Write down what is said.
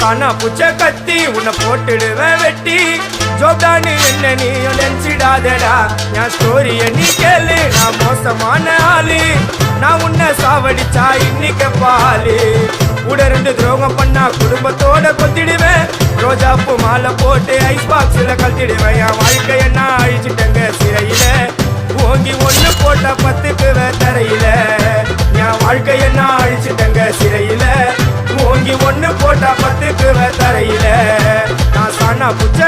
காணா புச்ச கத்தி உன்னை போட்டுடுவேன் வெட்டி ஜோப்டானு என்ன நீ நினைச்சிடாதடா என் ஸ்டோரிய நீ கேளு நான் மோசமான ஆளு நான் உன்னை சாவடிச்சா இன்னைக்கு பாலு கூட 2 துரோகம் பண்ணா குடும்பத்தோட கொத்திடுவேன் ரோஜாப்பு மாலை போட்டு ஐஸ் பாக்ஸ்ல கழட்டிடுவேன் என் வாழ்க்கைய நான் அழிச்சிட்டேங்க சிறையில ஓங்கி 1 போட்ட 10க்கு தரையில என் வாழ்க்கைய நான் அழிச்சிட்டேங்க சிறையில ஓங்கி 1 போட்டா 10க்கு தரையில நான் சாணா புச்ச